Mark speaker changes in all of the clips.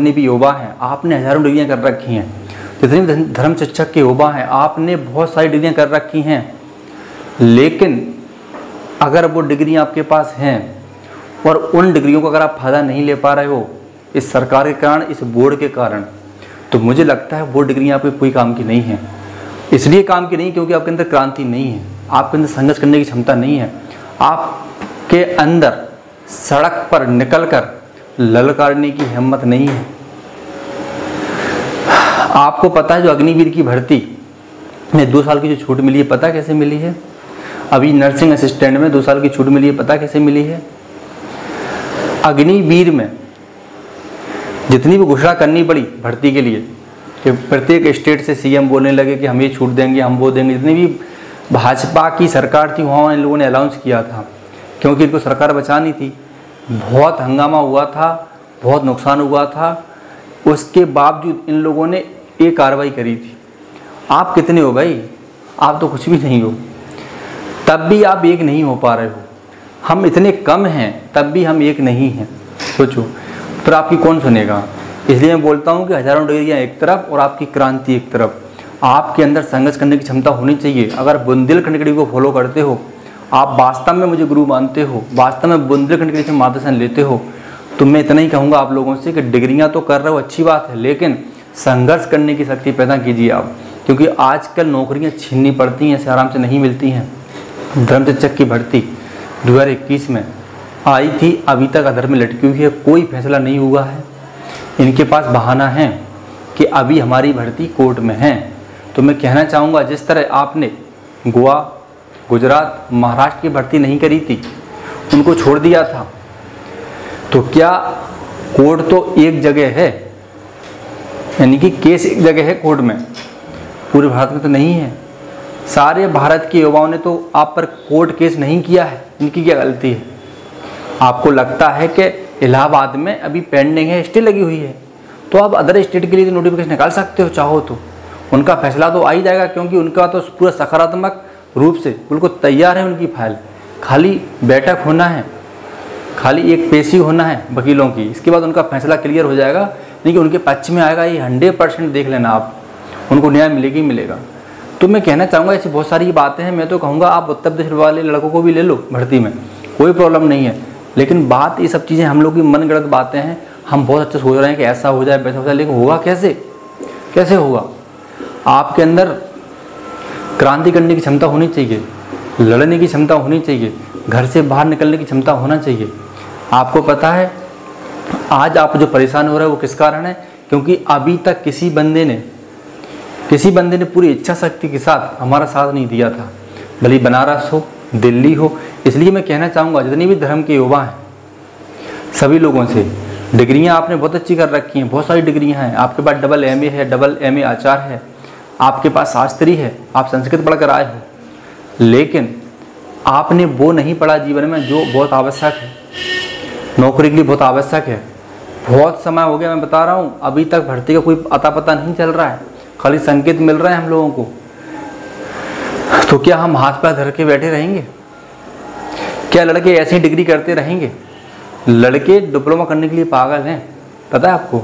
Speaker 1: जितने भी युवा हैं आपने हज़ारों डिग्रियां कर रखी हैं, जितने भी धर्म शिक्षक के युवा हैं आपने बहुत सारी डिग्रियां कर रखी हैं, लेकिन अगर वो डिग्रियां आपके पास हैं और उन डिग्रियों का अगर आप फ़ायदा नहीं ले पा रहे हो इस सरकार के कारण, इस बोर्ड के कारण, तो मुझे लगता है वो डिग्रियां आपके कोई काम की नहीं है। इसलिए काम की नहीं क्योंकि आपके अंदर क्रांति नहीं है, आपके अंदर संघर्ष करने की क्षमता नहीं है, आपके अंदर सड़क पर निकलकर ललकारने की हिम्मत नहीं है। आपको पता है जो अग्निवीर की भर्ती में 2 साल की जो छूट मिली है, पता कैसे मिली है? अभी नर्सिंग असिस्टेंट में 2 साल की छूट मिली है, पता कैसे मिली है? अग्निवीर में जितनी भी घोषणा करनी पड़ी भर्ती के लिए कि प्रत्येक स्टेट से सीएम बोलने लगे कि हम ये छूट देंगे, हम वो देंगे, जितनी भी भाजपा की सरकार थी वहाँ इन लोगों ने अनाउंस किया था क्योंकि इनको सरकार बचानी थी। बहुत हंगामा हुआ था, बहुत नुकसान हुआ था, उसके बावजूद इन लोगों ने एक कार्रवाई करी थी। आप कितने हो भाई? आप तो कुछ भी नहीं हो, तब भी आप एक नहीं हो पा रहे हो। हम इतने कम हैं तब भी हम एक नहीं हैं, सोचो। फिर आपकी कौन सुनेगा? इसलिए मैं बोलता हूँ कि हज़ारों डिग्रियाँ एक तरफ और आपकी क्रांति एक तरफ। आपके अंदर संघर्ष करने की क्षमता होनी चाहिए। अगर बुंदेलखंड की को फॉलो करते हो, आप वास्तव में मुझे गुरु मानते हो, वास्तव में बुंदेलखंड के मार्गदर्शन लेते हो, तो मैं इतना ही कहूँगा आप लोगों से कि डिग्रियाँ तो कर रहे हो, अच्छी बात है, लेकिन संघर्ष करने की शक्ति पैदा कीजिए आप, क्योंकि आजकल नौकरियाँ छीननी पड़ती हैं, ऐसे आराम से नहीं मिलती हैं। धर्म शिक्षक की भर्ती 2021 में आई थी, अभी तक अधर में लटकी हुई है, कोई फैसला नहीं हुआ है। इनके पास बहाना है कि अभी हमारी भर्ती कोर्ट में है। तो मैं कहना चाहूँगा जिस तरह आपने गोवा, गुजरात, महाराष्ट्र की भर्ती नहीं करी थी, उनको छोड़ दिया था, तो क्या कोर्ट तो एक जगह है, यानी कि केस एक जगह है कोर्ट में, पूरे भारत में तो नहीं है। सारे भारत के युवाओं ने तो आप पर कोर्ट केस नहीं किया है, इनकी क्या गलती है? आपको लगता है कि इलाहाबाद में अभी पेंडिंग है, स्टे लगी हुई है, तो आप अदर स्टेट के लिए तो नोटिफिकेशन निकाल सकते हो चाहो तो, उनका फैसला तो आ ही जाएगा, क्योंकि उनका तो पूरा सकारात्मक रूप से बिल्कुल तैयार है उनकी फाइल। खाली बैठक होना है, खाली एक पेशी होना है वकीलों की, इसके बाद उनका फैसला क्लियर हो जाएगा। नहीं कि उनके पक्ष में आएगा, ये 100% देख लेना आप, उनको न्याय मिलेगा ही मिलेगा। तो मैं कहना चाहूँगा ऐसी बहुत सारी बातें हैं। मैं तो कहूँगा आप उत्तर प्रदेश वाले लड़कों को भी ले लो भर्ती में, कोई प्रॉब्लम नहीं है, लेकिन बात ये सब चीज़ें हम लोग की मनगढ़ंत बातें हैं। हम बहुत अच्छा सोच रहे हैं कि ऐसा हो जाए, वैसा हो जाए, लेकिन होगा कैसे? कैसे होगा? आपके अंदर क्रांति करने की क्षमता होनी चाहिए, लड़ने की क्षमता होनी चाहिए, घर से बाहर निकलने की क्षमता होना चाहिए। आपको पता है आज आप जो परेशान हो रहे हो वो किस कारण है? क्योंकि अभी तक किसी बंदे ने पूरी इच्छा शक्ति के साथ हमारा साथ नहीं दिया था, भले बनारस हो, दिल्ली हो। इसलिए मैं कहना चाहूँगा जितनी भी धर्म के युवा हैं सभी लोगों से, डिग्रियाँ आपने बहुत अच्छी कर रखी हैं, बहुत सारी डिग्रियाँ हैं आपके पास, डबल MA है, डबल MA आचार्य है, आपके पास शास्त्री है, आप संस्कृत पढ़ कर आए हो, लेकिन आपने वो नहीं पढ़ा जीवन में जो बहुत आवश्यक है, नौकरी के लिए बहुत आवश्यक है। बहुत समय हो गया मैं बता रहा हूँ, अभी तक भर्ती का कोई अता पता नहीं चल रहा है, खाली संकेत मिल रहे हैं हम लोगों को। तो क्या हम हाथ पैर धर के बैठे रहेंगे? क्या लड़के ऐसी डिग्री करते रहेंगे? लड़के डिप्लोमा करने के लिए पागल हैं, पता है आपको।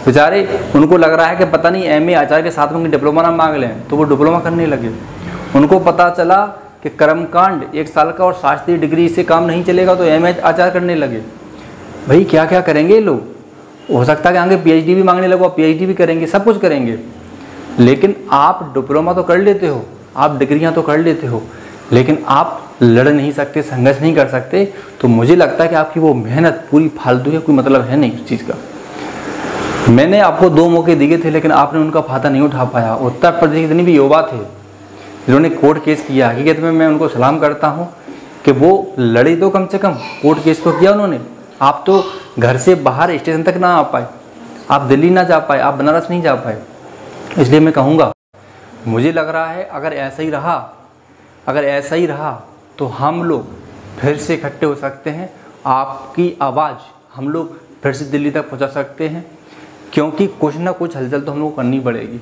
Speaker 1: बेचारे उनको लग रहा है कि पता नहीं MA आचार्य के साथ में डिप्लोमा ना मांग लें, तो वो डिप्लोमा करने लगे। उनको पता चला कि कर्मकांड 1 साल का और शास्त्रीय डिग्री से काम नहीं चलेगा, तो MA आचार्य करने लगे। भाई क्या क्या करेंगे ये लोग? हो सकता है कि आगे PhD भी मांगने लगो, PhD भी करेंगे, सब कुछ करेंगे, लेकिन आप डिप्लोमा तो कर लेते हो, आप डिग्रियां तो कर लेते हो, लेकिन आप लड़ नहीं सकते, संघर्ष नहीं कर सकते। तो मुझे लगता है कि आपकी वो मेहनत पूरी फालतू है, कोई मतलब है नहीं उस चीज़ का। मैंने आपको 2 मौके दिए थे, लेकिन आपने उनका फायदा नहीं उठा पाया। उत्तर प्रदेश के जितने भी युवा थे जिन्होंने कोर्ट केस किया, हकीकत में मैं उनको सलाम करता हूँ कि वो लड़े तो कम से कम, कोर्ट केस तो किया उन्होंने। आप तो घर से बाहर स्टेशन तक ना आ पाए, आप दिल्ली ना जा पाए, आप बनारस नहीं जा पाए। इसलिए मैं कहूँगा, मुझे लग रहा है अगर ऐसा ही रहा तो हम लोग फिर से इकट्ठे हो सकते हैं, आपकी आवाज़ हम लोग फिर से दिल्ली तक पहुँचा सकते हैं, क्योंकि कुछ ना कुछ हलचल तो हम लोग करनी पड़ेगी।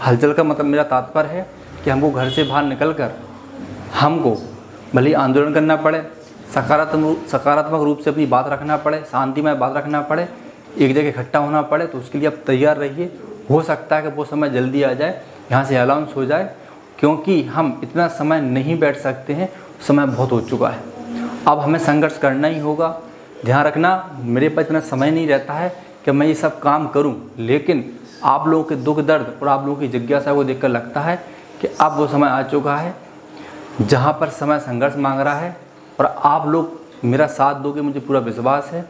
Speaker 1: हलचल का मतलब मेरा तात्पर्य है कि हमको घर से बाहर निकलकर हमको भले आंदोलन करना पड़े, सकारात्मक रूप से अपनी बात रखना पड़े, शांतिमय बात रखना पड़े, एक जगह इकट्ठा होना पड़े तो उसके लिए आप तैयार रहिए। हो सकता है कि वो समय जल्दी आ जाए, यहाँ से अनाउंस हो जाए, क्योंकि हम इतना समय नहीं बैठ सकते हैं, समय बहुत हो चुका है। अब हमें संघर्ष करना ही होगा। ध्यान रखना, मेरे पास इतना समय नहीं रहता है कि मैं ये सब काम करूं, लेकिन आप लोगों के दुख दर्द और आप लोगों की जिज्ञासा को देखकर लगता है कि अब वो समय आ चुका है जहां पर समय संघर्ष मांग रहा है, और आप लोग मेरा साथ दोगे, मुझे पूरा विश्वास है।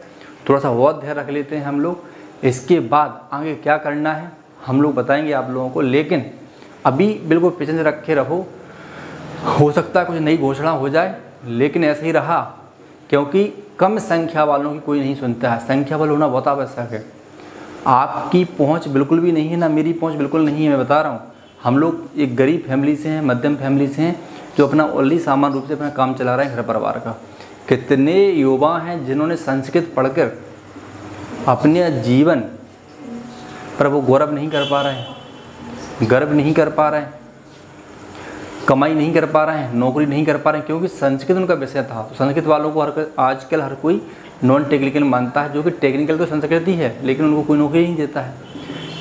Speaker 1: थोड़ा सा और ध्यान रख लेते हैं हम लोग, इसके बाद आगे क्या करना है हम लोग बताएंगे आप लोगों को, लेकिन अभी बिल्कुल पेशेंस रखे रहो। हो सकता है कुछ नई घोषणा हो जाए, लेकिन ऐसे ही रहा, क्योंकि कम संख्या वालों की कोई नहीं सुनता है। संख्या बल होना बहुत आवश्यक है। आपकी पहुंच बिल्कुल भी नहीं है, ना मेरी पहुंच बिल्कुल नहीं है। मैं बता रहा हूं, हम लोग एक गरीब फैमिली से हैं, मध्यम फैमिली से हैं, जो अपना ओनली सामान्य रूप से अपना काम चला रहे हैं घर परिवार का। कितने युवा हैं जिन्होंने संस्कृत पढ़कर अपने जीवन पर वो गौरव नहीं कर पा रहे हैं, गर्व नहीं कर पा रहे हैं, कमाई नहीं कर पा रहे हैं, नौकरी नहीं कर पा रहे हैं, क्योंकि संस्कृत उनका विषय था। तो संस्कृत वालों को आजकल हर कोई नॉन टेक्निकल मानता है, जो कि टेक्निकल तो संस्कृत ही है, लेकिन उनको कोई नौकरी नहीं देता है।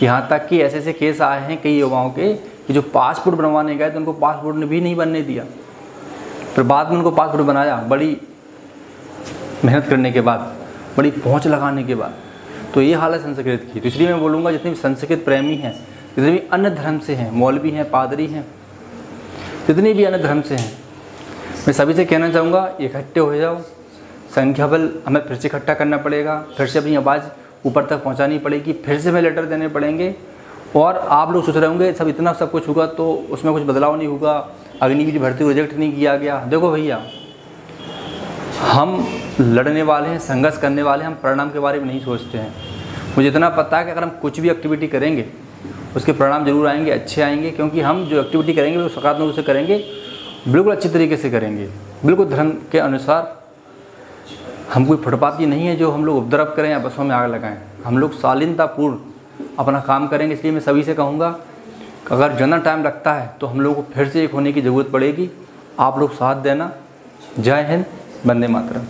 Speaker 1: यहाँ तक कि ऐसे ऐसे केस आए हैं कई युवाओं के कि जो पासपोर्ट बनवाने गए तो उनको पासपोर्ट ने भी नहीं बनने दिया, फिर बाद में उनको पासपोर्ट बनाया, बड़ी मेहनत करने के बाद, बड़ी पहुँच लगाने के बाद। तो ये हाल है संस्कृत की। तो इसलिए मैं बोलूँगा, जितने भी संस्कृत प्रेमी हैं, जितने भी अन्य धर्म से हैं, मौलवी हैं, पादरी हैं, जितने भी अन्य धर्म से हैं, मैं सभी से कहना चाहूँगा, इकट्ठे हो जाओ। संख्या बल हमें फिर से इकट्ठा करना पड़ेगा, फिर से अपनी आवाज़ ऊपर तक पहुँचानी पड़ेगी, फिर से हमें लेटर देने पड़ेंगे। और आप लोग सोच रहे होंगे सब इतना सब कुछ होगा तो उसमें कुछ बदलाव नहीं होगा, अग्निवीर भर्ती रिजेक्ट नहीं किया गया। देखो भैया, हम लड़ने वाले हैं, संघर्ष करने वाले हैं, हम परिणाम के बारे में नहीं सोचते हैं। मुझे इतना पता है कि अगर हम कुछ भी एक्टिविटी करेंगे उसके परिणाम जरूर आएंगे, अच्छे आएंगे, क्योंकि हम जो एक्टिविटी करेंगे वो सकारात्मक रूप से करेंगे, बिल्कुल अच्छी तरीके से करेंगे, बिल्कुल धर्म के अनुसार। हम कोई फुटपाती नहीं है जो हम लोग उपद्रव करें या बसों में आग लगाएं। हम लोग शालीनतापूर्ण अपना काम करेंगे। इसलिए मैं सभी से कहूँगा कि अगर ज़्यादा टाइम लगता है तो हम लोग को फिर से एक होने की ज़रूरत पड़ेगी। आप लोग साथ देना। जय हिंद, वंदे मातरम।